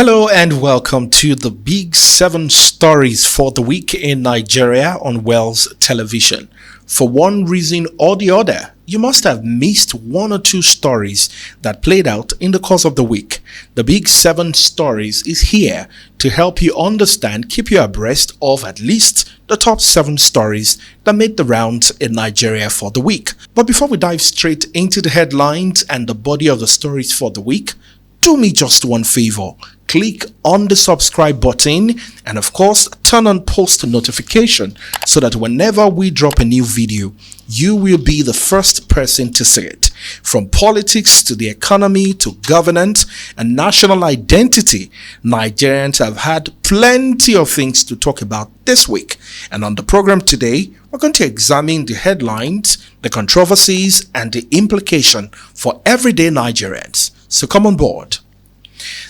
Hello and welcome to the Big 7 Stories for the Week in Nigeria on Wells Television. For one reason or the other, you must have missed one or two stories that played out in the course of the week. The Big 7 Stories is here to help you understand, keep you abreast of at least the top 7 stories that made the rounds in Nigeria for the week. But before we dive straight into the headlines and the body of the stories for the week, do me just one favor. Click on the subscribe button and of course turn on post notification so that whenever we drop a new video, you will be the first person to see it. From politics to the economy to governance and national identity, Nigerians have had plenty of things to talk about this week. And on the program today, we're going to examine the headlines, the controversies, and the implication for everyday Nigerians. So come on board.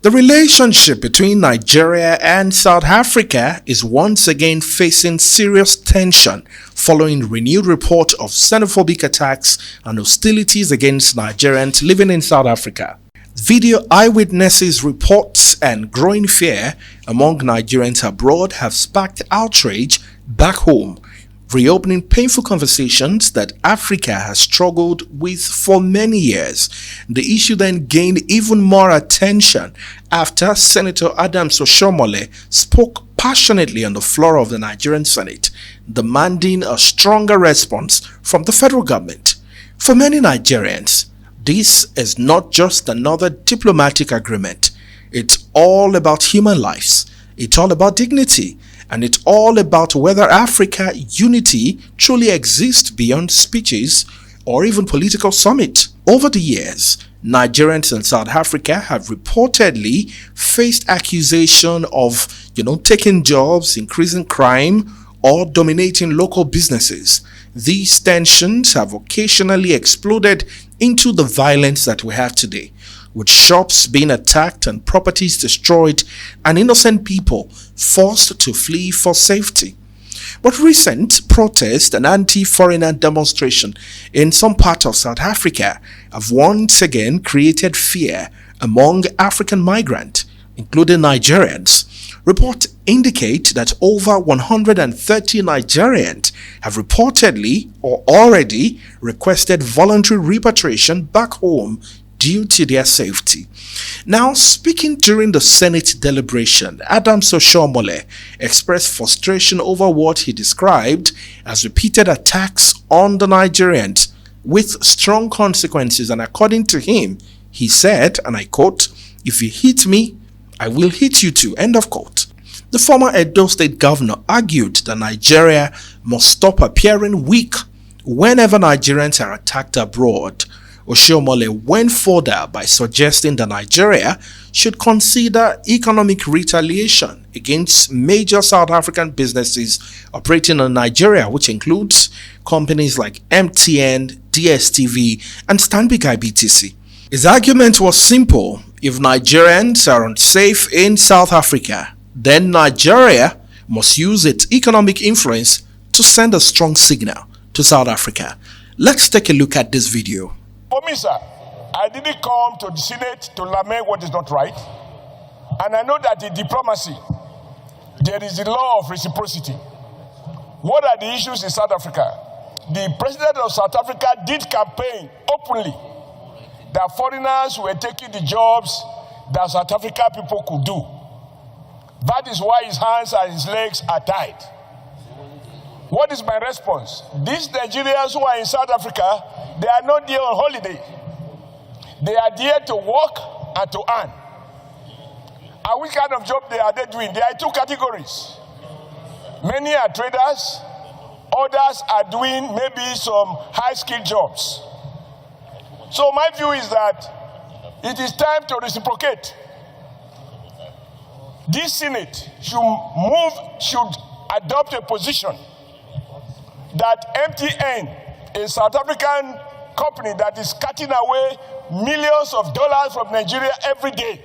The relationship between Nigeria and South Africa is once again facing serious tension following renewed reports of xenophobic attacks and hostilities against Nigerians living in South Africa. Video eyewitnesses reports and growing fear among Nigerians abroad have sparked outrage back home, reopening painful conversations that Africa has struggled with for many years. The issue then gained even more attention after Senator Adams Oshiomhole spoke passionately on the floor of the Nigerian Senate, demanding a stronger response from the federal government. For many Nigerians, this is not just another diplomatic agreement. It's all about human lives. It's all about dignity. And it's all about whether Africa unity truly exists beyond speeches or even political summits. Over the years, Nigerians in South Africa have reportedly faced accusation of, taking jobs, increasing crime, or dominating local businesses. These tensions have occasionally exploded into the violence that we have today, with shops being attacked and properties destroyed and innocent people forced to flee for safety. But recent protests and anti-foreigner demonstration in some parts of South Africa have once again created fear among African migrants, including Nigerians. Reports indicate that over 130 Nigerians have reportedly or already requested voluntary repatriation back home due to their safety. Now, speaking during the Senate deliberation, Adams Oshiomhole expressed frustration over what he described as repeated attacks on the Nigerians with strong consequences, and according to him, he said, and I quote, "If you hit me, I will hit you too," end of quote. The former Edo State governor argued that Nigeria must stop appearing weak whenever Nigerians are attacked abroad. Oshiomhole went further by suggesting that Nigeria should consider economic retaliation against major South African businesses operating in Nigeria, which includes companies like MTN, DSTV, and Stanbic IBTC. His argument was simple: if Nigerians are unsafe in South Africa, then Nigeria must use its economic influence to send a strong signal to South Africa. Let's take a look at this video. For me, sir, I didn't come to the Senate to lament what is not right. And I know that in diplomacy, there is the law of reciprocity. What are the issues in South Africa? The president of South Africa did campaign openly that foreigners were taking the jobs that South Africa people could do. That is why his hands and his legs are tied. What is my response? These Nigerians who are in South Africa, they are not there on holiday. They are there to work and to earn. And which kind of job are they doing? There are two categories. Many are traders. Others are doing maybe some high-skilled jobs. So my view is that it is time to reciprocate. This Senate should adopt a position that MTN, a South African company that is cutting away millions of dollars from Nigeria every day,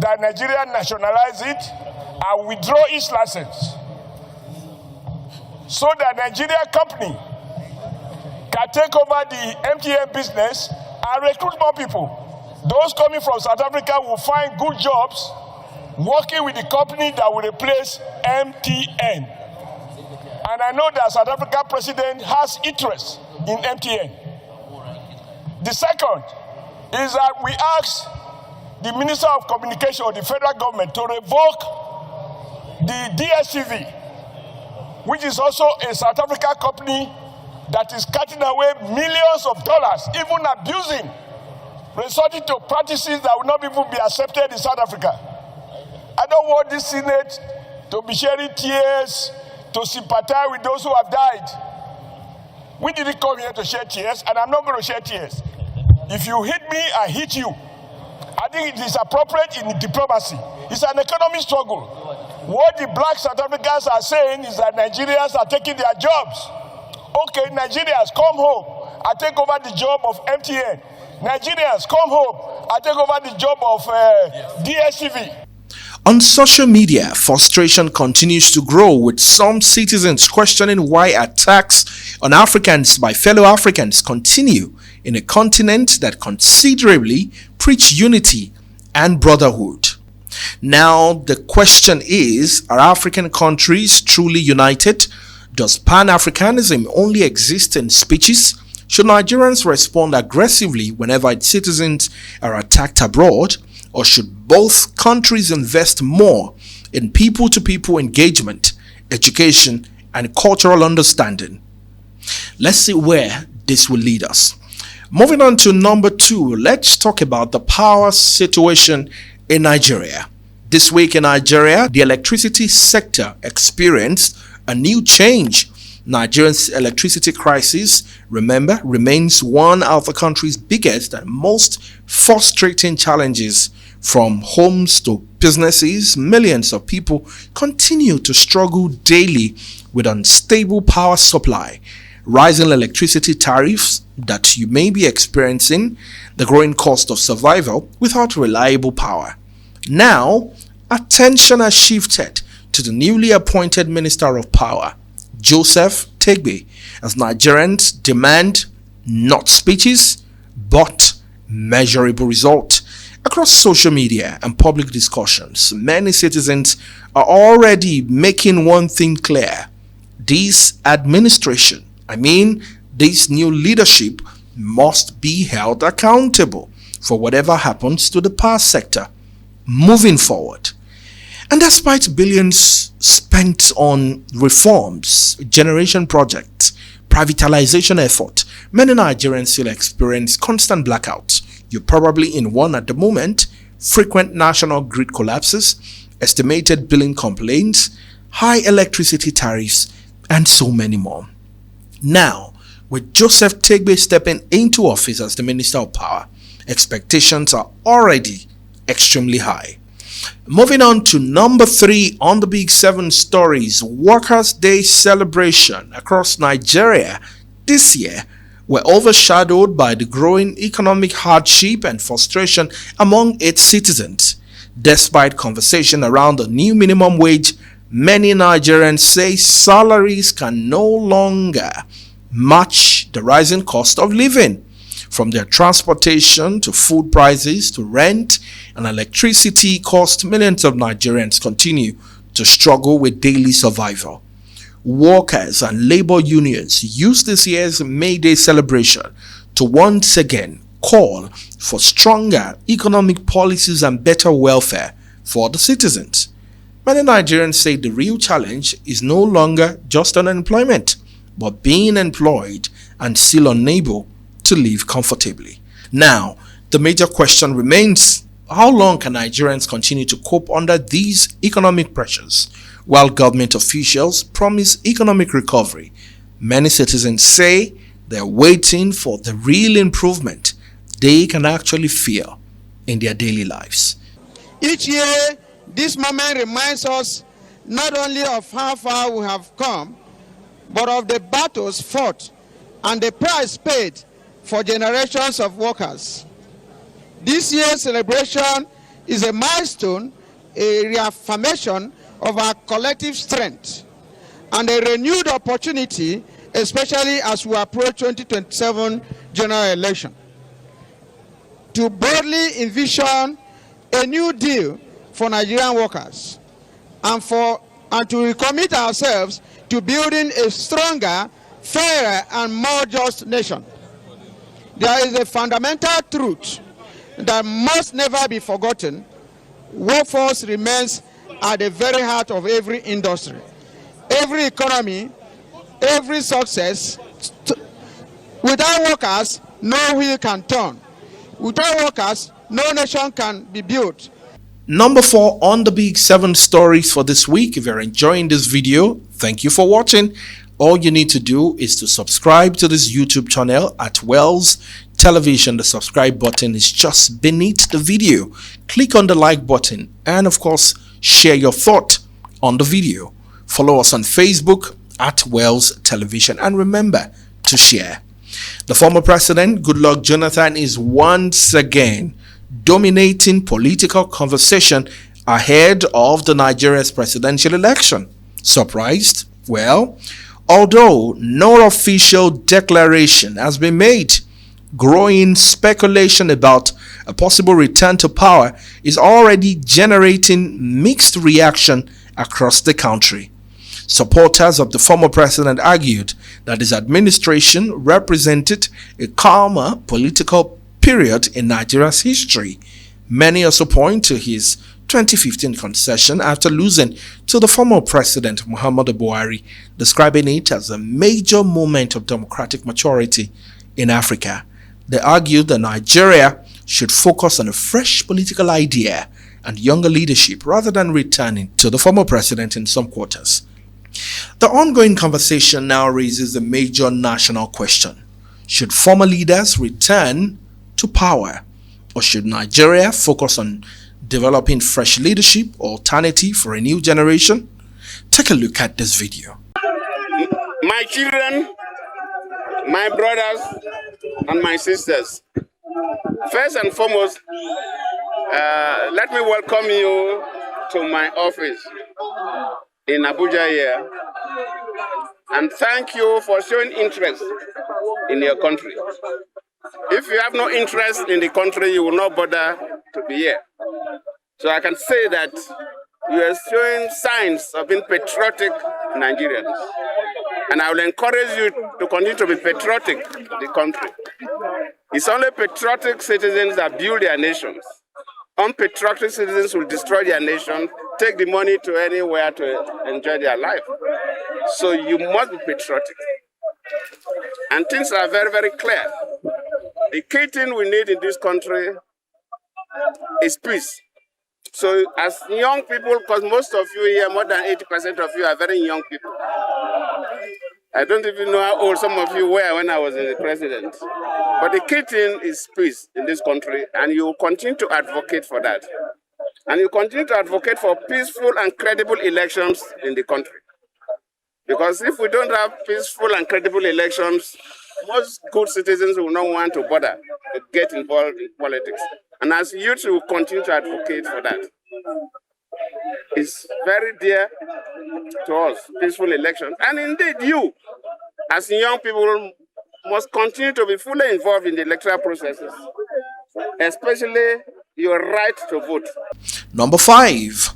that Nigeria nationalize it and withdraw its license so that Nigeria company can take over the MTN business and recruit more people. Those coming from South Africa will find good jobs working with the company that will replace MTN. And I know that South Africa president has interest in MTN. The second is that we ask the Minister of Communication of the federal government to revoke the DSTV, which is also a South Africa company that is cutting away millions of dollars, even abusing, resorting to practices that will not even be accepted in South Africa. I don't want this Senate to be shedding tears to sympathize with those who have died. We didn't come here to shed tears, and I'm not going to shed tears. If you hit me, I hit you. I think it is appropriate in diplomacy. It's an economic struggle. What the black South Africans are saying is that Nigerians are taking their jobs. Okay, Nigerians, come home. I take over the job of MTN. Nigerians, come home. I take over the job of DSTV. On social media, frustration continues to grow, with some citizens questioning why attacks on Africans by fellow Africans continue in a continent that considerably preach unity and brotherhood. Now, the question is, are African countries truly united? Does Pan-Africanism only exist in speeches? Should Nigerians respond aggressively whenever its citizens are attacked abroad? Or should both countries invest more in people-to-people engagement, education, and cultural understanding? Let's see where this will lead us. Moving on to number 2, let's talk about the power situation in Nigeria. This week in Nigeria, the electricity sector experienced a new change. Nigeria's electricity crisis, remember, remains one of the country's biggest and most frustrating challenges. From homes to businesses, millions of people continue to struggle daily with unstable power supply, rising electricity tariffs that you may be experiencing, the growing cost of survival without reliable power. Now, attention has shifted to the newly appointed Minister of Power, Joseph Tegbe, as Nigerians demand not speeches but measurable results. Across social media and public discussions, many citizens are already making one thing clear. This administration, this new leadership, must be held accountable for whatever happens to the power sector moving forward. And despite billions spent on reforms, generation projects, privatization effort, many Nigerians still experience constant blackouts. You're probably in one at the moment. Frequent national grid collapses, estimated billing complaints, high electricity tariffs, and so many more. Now, with Joseph Tegbe stepping into office as the Minister of Power, expectations are already extremely high. Moving on to number 3 on the Big 7 stories, Workers' Day celebration across Nigeria this year were overshadowed by the growing economic hardship and frustration among its citizens. Despite conversation around the new minimum wage, many Nigerians say salaries can no longer match the rising cost of living. From their transportation to food prices to rent and electricity costs, millions of Nigerians continue to struggle with daily survival. Workers and labor unions used this year's May Day celebration to once again call for stronger economic policies and better welfare for the citizens. Many Nigerians say the real challenge is no longer just unemployment, but being employed and still unable to live comfortably. Now, the major question remains: how long can Nigerians continue to cope under these economic pressures? While government officials promise economic recovery, many citizens say they're waiting for the real improvement they can actually feel in their daily lives. Each year, this moment reminds us not only of how far we have come, but of the battles fought and the price paid for generations of workers. This year's celebration is a milestone, a reaffirmation of our collective strength, and a renewed opportunity, especially as we approach 2027 general election. to boldly envision a new deal for Nigerian workers and to recommit ourselves to building a stronger, fairer, and more just nation. There is a fundamental truth that must never be forgotten. Workforce remains at the very heart of every industry, every economy, every success. Without workers, no wheel can turn. Without workers, no nation can be built. Number 4 on the big 7 stories for this week. If you're enjoying this video, thank you for watching. All you need to do is to subscribe to this YouTube channel at Wells Television. The subscribe button is just beneath the video. Click on the like button and of course share your thought on the video. Follow us on Facebook at Wells Television and remember to share. The former president, Goodluck Jonathan, is once again dominating political conversation ahead of the Nigeria's presidential election. Surprised? Well, although no official declaration has been made, growing speculation about a possible return to power is already generating mixed reaction across the country. Supporters of the former president argued that his administration represented a calmer political period in Nigeria's history. Many also point to his 2015 concession after losing to the former president Muhammadu Buhari, describing it as a major moment of democratic maturity in Africa. They argued that Nigeria should focus on a fresh political idea and younger leadership rather than returning to the former president in some quarters. The ongoing conversation now raises a major national question. Should former leaders return to power, or should Nigeria focus on developing fresh leadership or alternative for a new generation? Take a look at this video. My children, my brothers, and my sisters, first and foremost, let me welcome you to my office in Abuja here, and thank you for showing interest in your country. If you have no interest in the country, you will not bother to be here. So I can say that you are showing signs of being patriotic Nigerians. And I will encourage you to continue to be patriotic to the country. It's only patriotic citizens that build their nations. Unpatriotic citizens will destroy their nation, take the money to anywhere to enjoy their life. So you must be patriotic. And things are very, very clear. The key thing we need in this country is peace. So as young people, because most of you here, more than 80% of you are very young people. I don't even know how old some of you were when I was the president. But the key thing is peace in this country, and you will continue to advocate for that. And you continue to advocate for peaceful and credible elections in the country. Because if we don't have peaceful and credible elections, most good citizens will not want to bother to get involved in politics. And as youth, we will continue to advocate for that. It's very dear to us, peaceful elections. And indeed, you, as young people, must continue to be fully involved in the electoral processes, especially your right to vote. Number 5.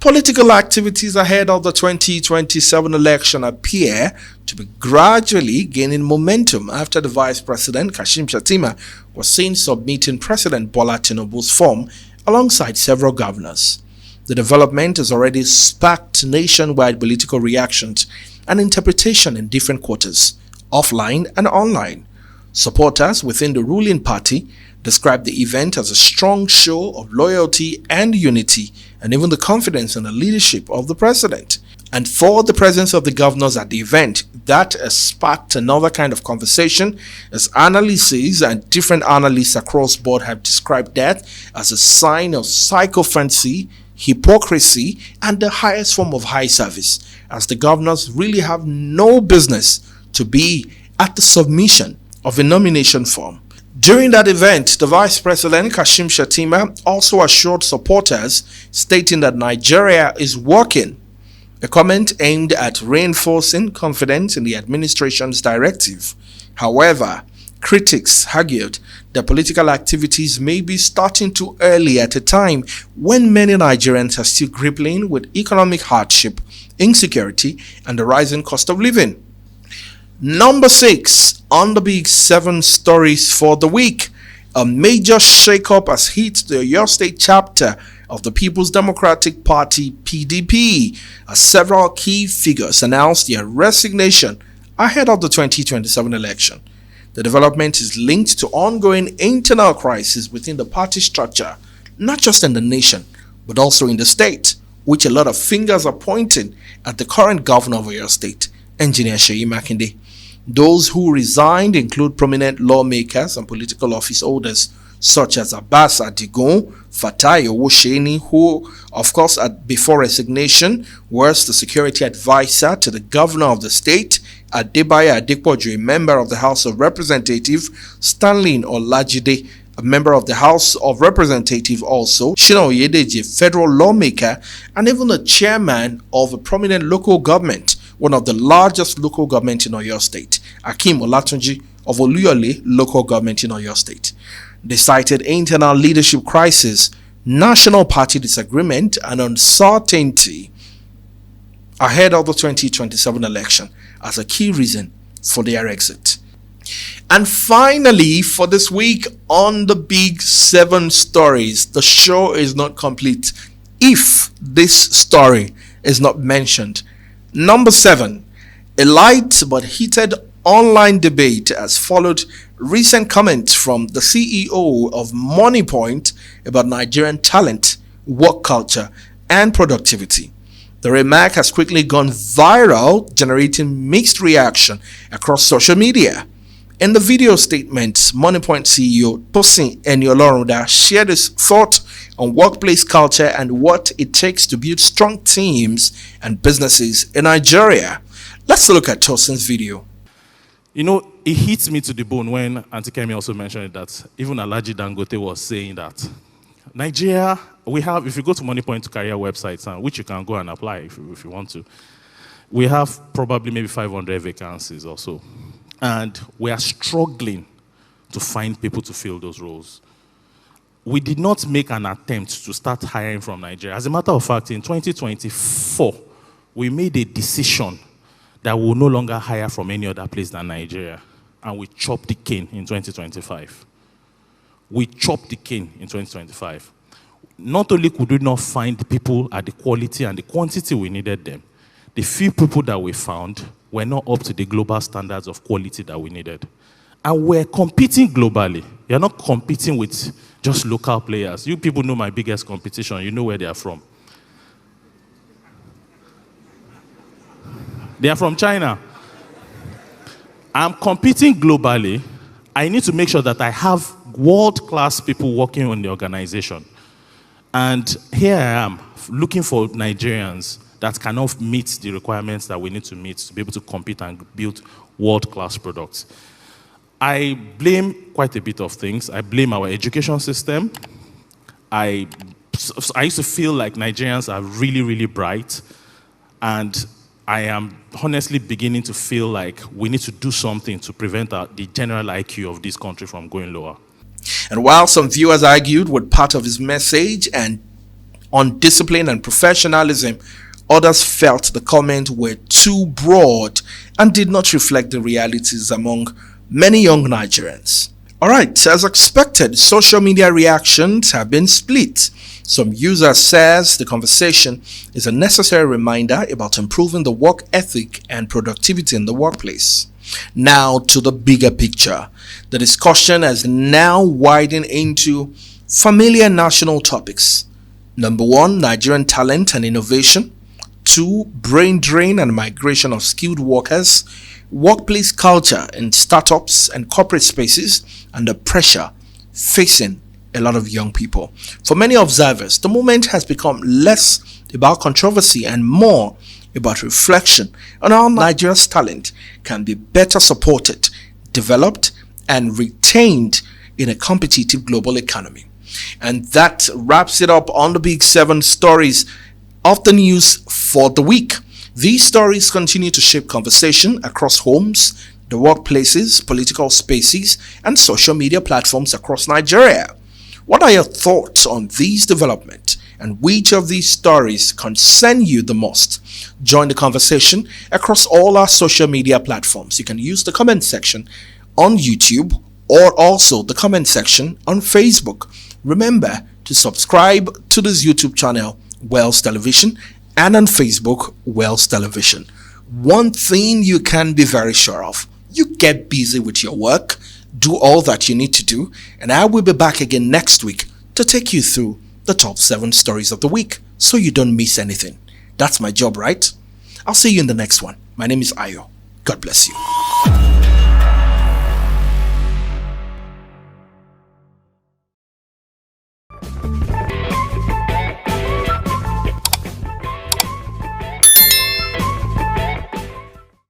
Political activities ahead of the 2027 election appear to be gradually gaining momentum after the Vice President Kashim Shettima was seen submitting President Bola Tinubu's form alongside several governors. The development has already sparked nationwide political reactions and interpretation in different quarters, offline and online. Supporters within the ruling party described the event as a strong show of loyalty and unity, and even the confidence in the leadership of the president. And for the presence of the governors at the event, that has sparked another kind of conversation, as analysts and different analysts across board have described that as a sign of sycophancy, hypocrisy, and the highest form of high service, as the governors really have no business to be at the submission of a nomination form. During that event, the Vice President Kashim Shettima also assured supporters, stating that Nigeria is working, a comment aimed at reinforcing confidence in the administration's directive. However, Critics argued that political activities may be starting too early at a time when many Nigerians are still grappling with economic hardship, insecurity, and the rising cost of living. Number 6 on the big 7 stories for the week. A major shakeup has hit the Oyo State chapter of the People's Democratic Party (PDP) as several key figures announced their resignation ahead of the 2027 election. The development is linked to ongoing internal crisis within the party structure, not just in the nation, but also in the state, which a lot of fingers are pointing at the current governor of Oyo State, Engineer Seyi Makinde. Those who resigned include prominent lawmakers and political office holders such as Abbas Adigun, Fatai Owosheni, who, of course, before resignation, was the security advisor to the governor of the state, Adebayo Adepoju, a member of the House of Representatives, Stanley Olajide, a member of the House of Representatives also, Shina Oyedeji, a federal lawmaker, and even the chairman of a prominent local government, one of the largest local governments in Oyo State, Akim Olatunji of Oluyole local government in Oyo State. They cited internal leadership crisis, national party disagreement, and uncertainty ahead of the 2027 election as a key reason for their exit. And finally, for this week on the big 7 stories, the show is not complete if this story is not mentioned. Number 7, a light but heated online debate has followed recent comments from the CEO of MoneyPoint about Nigerian talent, work culture, and productivity. The remark has quickly gone viral, generating mixed reaction across social media. In the video statement, MoneyPoint CEO Tosin Eniolorunda shared his thought on workplace culture and what it takes to build strong teams and businesses in Nigeria. Let's look at Tosin's video. You know, it hits me to the bone when Auntie Kemi also mentioned that even Alhaji Dangote was saying that Nigeria, we have, if you go to MoneyPoint career websites, which you can go and apply if you want to, we have probably maybe 500 vacancies or so. And we are struggling to find people to fill those roles. We did not make an attempt to start hiring from Nigeria. As a matter of fact, in 2024, we made a decision that we will no longer hire from any other place than Nigeria. And we chopped the cane in 2025. We chopped the cane in 2025. Not only could we not find people at the quality and the quantity we needed them, the few people that we found were not up to the global standards of quality that we needed. And we're competing globally. You're not competing with just local players. You people know my biggest competition. You know where they are from. They are from China. I'm competing globally. I need to make sure that I have world-class people working on the organization. And here I am, looking for Nigerians that cannot meet the requirements that we need to meet to be able to compete and build world-class products. I blame quite a bit of things. I blame our education system. I used to feel like Nigerians are really, really bright. And I am honestly beginning to feel like we need to do something to prevent the general IQ of this country from going lower. And while some viewers argued with part of his message and on discipline and professionalism, others felt the comments were too broad and did not reflect the realities among many young Nigerians. Alright, as expected, social media reactions have been split. Some users says the conversation is a necessary reminder about improving the work ethic and productivity in the workplace. Now to the bigger picture. The discussion has now widened into familiar national topics. Number 1, Nigerian talent and innovation. 2, brain drain and migration of skilled workers. Workplace culture in startups and corporate spaces, and the pressure facing a lot of young people. For many observers, the movement has become less about controversy and more about reflection on how Nigeria's talent can be better supported, developed, and retained in a competitive global economy. And that wraps it up on the big 7 stories of the news for the week. These stories continue to shape conversation across homes, the workplaces, political spaces, and social media platforms across Nigeria. What are your thoughts on these developments, and which of these stories concern you the most? Join the conversation across all our social media platforms. You can use the comment section on YouTube or also the comment section on Facebook. Remember to subscribe to this YouTube channel, Wells Television, and on Facebook, Wells Television. One thing you can be very sure of: you get busy with your work, do all that you need to do, and I will be back again next week to take you through the top 7 stories of the week so you don't miss anything. That's my job, right? I'll see you in the next one. My name is Ayo. God bless you.